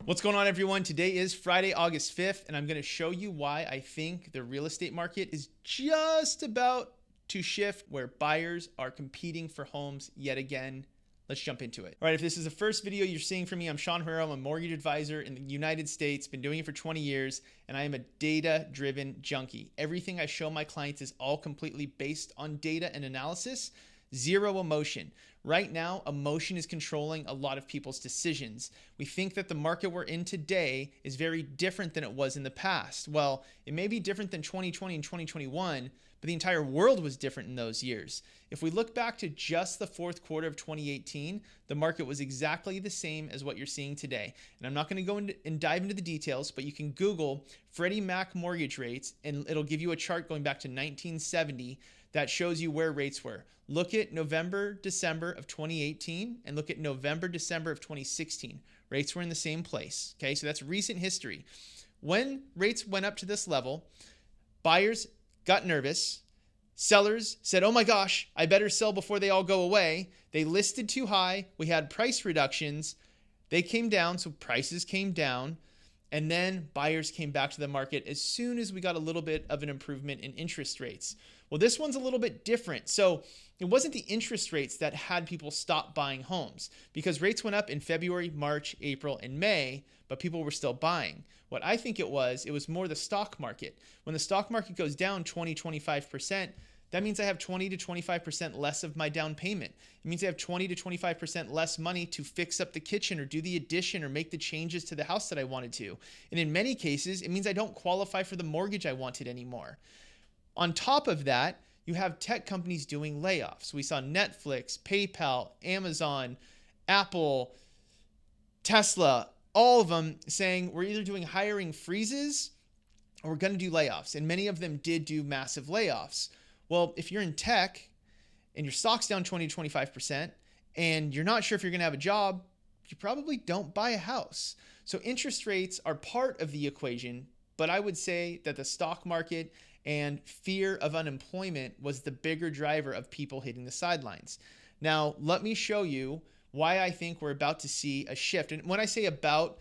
What's going on, everyone? Today is Friday, August 5th, and I'm going to show you why I think the real estate market is just about to shift where buyers are competing for homes yet again. Let's jump into it. All right, if this is the first video you're seeing from me, I'm Sean Herrera. I'm a mortgage advisor in the United States, been doing it for 20 years, and I am a data-driven junkie. Everything I show my clients is all completely based on data and analysis, zero emotion. Right now, emotion is controlling a lot of people's decisions. We think that the market we're in today is very different than it was in the past. Well, it may be different than 2020 and 2021, but the entire world was different in those years. If we look back to just the fourth quarter of 2018, the market was exactly the same as what you're seeing today. And I'm not going to go into and dive into the details, but you can Google Freddie Mac mortgage rates, and it'll give you a chart going back to 1970 that shows you where rates were. Look at November, December of 2018 and look at November, December of 2016. Rates were in the same place. Okay, so that's recent history. When rates went up to this level, buyers got nervous. Sellers said, oh my gosh, I better sell before they all go away. They listed too high. We had price reductions. They came down, so prices came down. And then buyers came back to the market as soon as we got a little bit of an improvement in interest rates. Well, this one's a little bit different. So it wasn't the interest rates that had people stop buying homes because rates went up in February, March, April, and May, but people were still buying. What I think it was more the stock market. When the stock market goes down 20-25%, that means I have 20 to 25% less of my down payment. It means I have 20 to 25% less money to fix up the kitchen or do the addition or make the changes to the house that I wanted to. And in many cases, it means I don't qualify for the mortgage I wanted anymore. On top of that, you have tech companies doing layoffs. We saw Netflix, PayPal, Amazon, Apple, Tesla, all of them saying we're either doing hiring freezes or we're going to do layoffs. And many of them did do massive layoffs. Well, if you're in tech and your stock's down 20 to 25% and you're not sure if you're going to have a job, you probably don't buy a house. So interest rates are part of the equation, but I would say that the stock market and fear of unemployment was the bigger driver of people hitting the sidelines. Now, let me show you why I think we're about to see a shift. And when I say about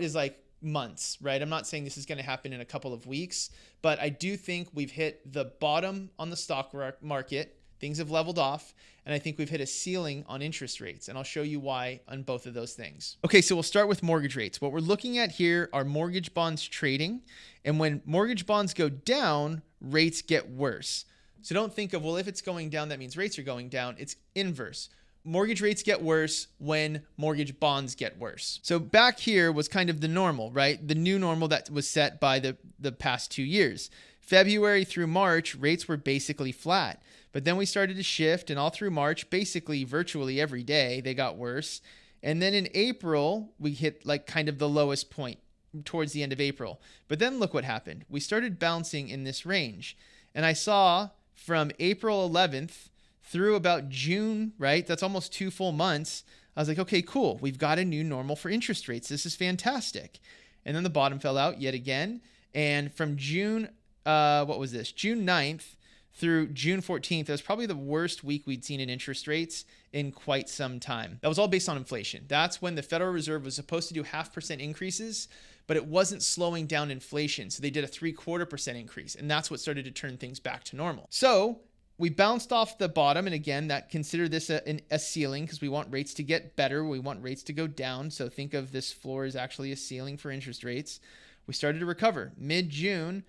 is like months, right? I'm not saying this is going to happen in a couple of weeks, but I do think we've hit the bottom on the stock market. Things have leveled off, and I think we've hit a ceiling on interest rates, and I'll show you why on both of those things. Okay, so we'll start with mortgage rates. What we're looking at here are mortgage bonds trading, and when mortgage bonds go down, rates get worse. So don't think of, well, if it's going down, that means rates are going down. It's inverse. Mortgage rates get worse when mortgage bonds get worse. So back here was kind of the normal, right? The new normal that was set by the past 2 years. February through March, rates were basically flat. But then we started to shift, and all through March, basically virtually every day, they got worse. And then in April, we hit like kind of the lowest point towards the end of April. But then look what happened. We started bouncing in this range. And I saw from April 11th through about June, right? That's almost 2 full months. I was like, okay, cool. We've got a new normal for interest rates. This is fantastic. And then the bottom fell out yet again. And from June, June 9th through June 14th, that was probably the worst week we'd seen in interest rates in quite some time. That was all based on inflation. That's when the Federal Reserve was supposed to do 0.5% increases, but it wasn't slowing down inflation. So they did a 0.75% increase. And that's what started to turn things back to normal. So we bounced off the bottom, and again, that consider this a ceiling because we want rates to get better. We want rates to go down. So think of this floor as actually a ceiling for interest rates. We started to recover. Mid-June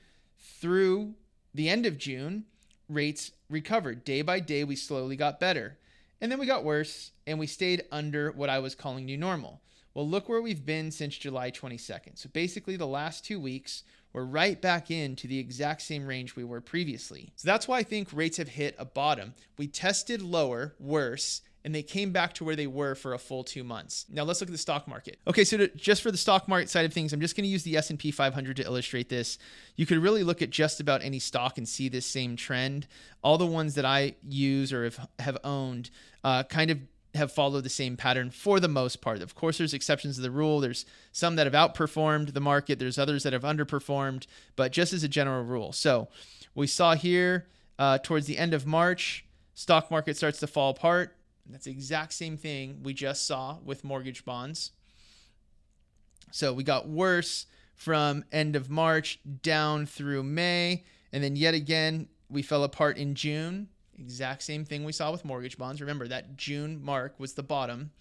through the end of June, rates recovered. Day by day, we slowly got better. And then we got worse, and we stayed under what I was calling new normal. Well, look where we've been since July 22nd. So basically the last 2 weeks, we're right back into the exact same range we were previously. So that's why I think rates have hit a bottom. We tested lower, worse, and they came back to where they were for a full 2 months. Now let's look at the stock market. Okay, so just for the stock market side of things, I'm just going to use the S&P 500 to illustrate this. You could really look at just about any stock and see this same trend. All the ones that I use or have owned kind of have followed the same pattern for the most part. Of course, there's exceptions to the rule. There's some that have outperformed the market. There's others that have underperformed, but just as a general rule. So we saw here towards the end of March, stock market starts to fall apart. That's the exact same thing we just saw with mortgage bonds. So we got worse from end of March down through May. And then yet again, we fell apart in June. Exact same thing we saw with mortgage bonds. Remember, that June mark was the bottom.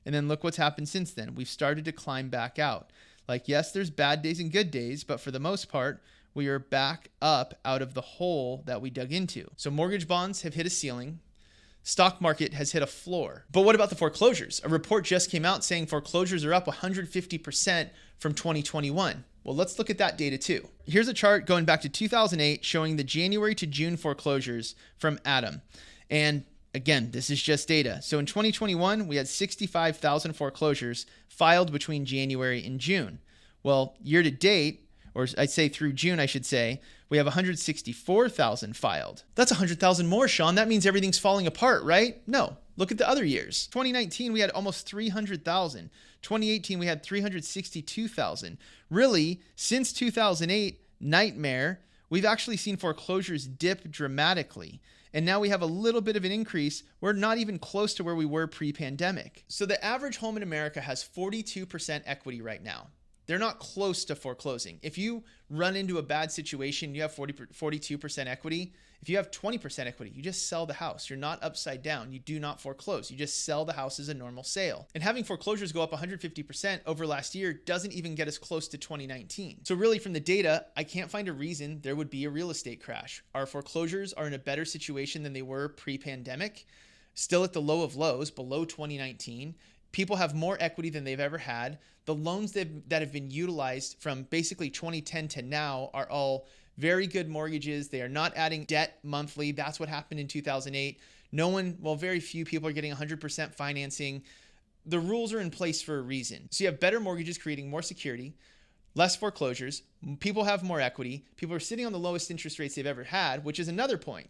And then look what's happened since then. We've started to climb back out. Like, yes, there's bad days and good days, but for the most part, we are back up out of the hole that we dug into. So mortgage bonds have hit a ceiling. Stock market has hit a floor. But what about the foreclosures? A report just came out saying foreclosures are up 150% from 2021. Well, let's look at that data too. Here's a chart going back to 2008 showing the January to June foreclosures from Adam. And again, this is just data. So in 2021, we had 65,000 foreclosures filed between January and June. Well, year to date, or I'd say through June, I should say, we have 164,000 filed. That's 100,000 more, Sean. That means everything's falling apart, right? No. Look at the other years. 2019, we had almost 300,000. 2018, we had 362,000. Really, since 2008, nightmare, we've actually seen foreclosures dip dramatically. And now we have a little bit of an increase. We're not even close to where we were pre-pandemic. So the average home in America has 42% equity right now. They're not close to foreclosing. If you run into a bad situation, you have 42% equity. If you have 20% equity, you just sell the house. You're not upside down. You do not foreclose. You just sell the house as a normal sale. And having foreclosures go up 150% over last year doesn't even get us close to 2019. So really from the data, I can't find a reason there would be a real estate crash. Our foreclosures are in a better situation than they were pre-pandemic, still at the low of lows, below 2019. People have more equity than they've ever had. The loans that have been utilized from basically 2010 to now are all very good mortgages. They are not adding debt monthly. That's what happened in 2008. Very few people are getting 100% financing. The rules are in place for a reason. So you have better mortgages creating more security, less foreclosures. People have more equity. People are sitting on the lowest interest rates they've ever had, which is another point.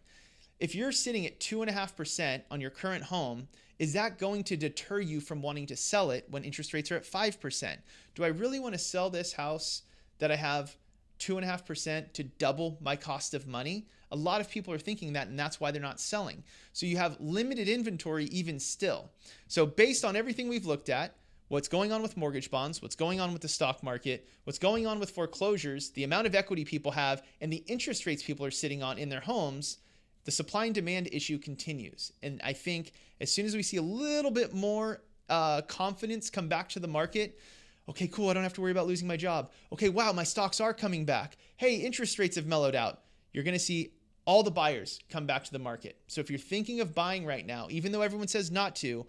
If you're sitting at 2.5% on your current home, is that going to deter you from wanting to sell it when interest rates are at 5%? Do I really want to sell this house that I have 2.5% to double my cost of money? A lot of people are thinking that, and that's why they're not selling. So you have limited inventory even still. So based on everything we've looked at, what's going on with mortgage bonds, what's going on with the stock market, what's going on with foreclosures, the amount of equity people have, and the interest rates people are sitting on in their homes, the supply and demand issue continues. And I think as soon as we see a little bit more confidence come back to the market, okay, cool, I don't have to worry about losing my job. Okay, wow, my stocks are coming back. Hey, interest rates have mellowed out. You're going to see all the buyers come back to the market. So if you're thinking of buying right now, even though everyone says not to,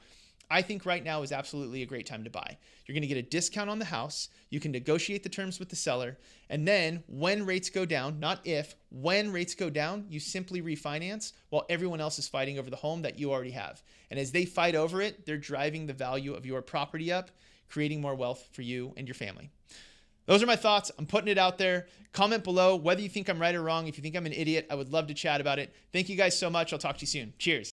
I think right now is absolutely a great time to buy. You're going to get a discount on the house. You can negotiate the terms with the seller. And then when rates go down, not if, when rates go down, you simply refinance while everyone else is fighting over the home that you already have. And as they fight over it, they're driving the value of your property up, creating more wealth for you and your family. Those are my thoughts. I'm putting it out there. Comment below whether you think I'm right or wrong. If you think I'm an idiot, I would love to chat about it. Thank you guys so much. I'll talk to you soon. Cheers.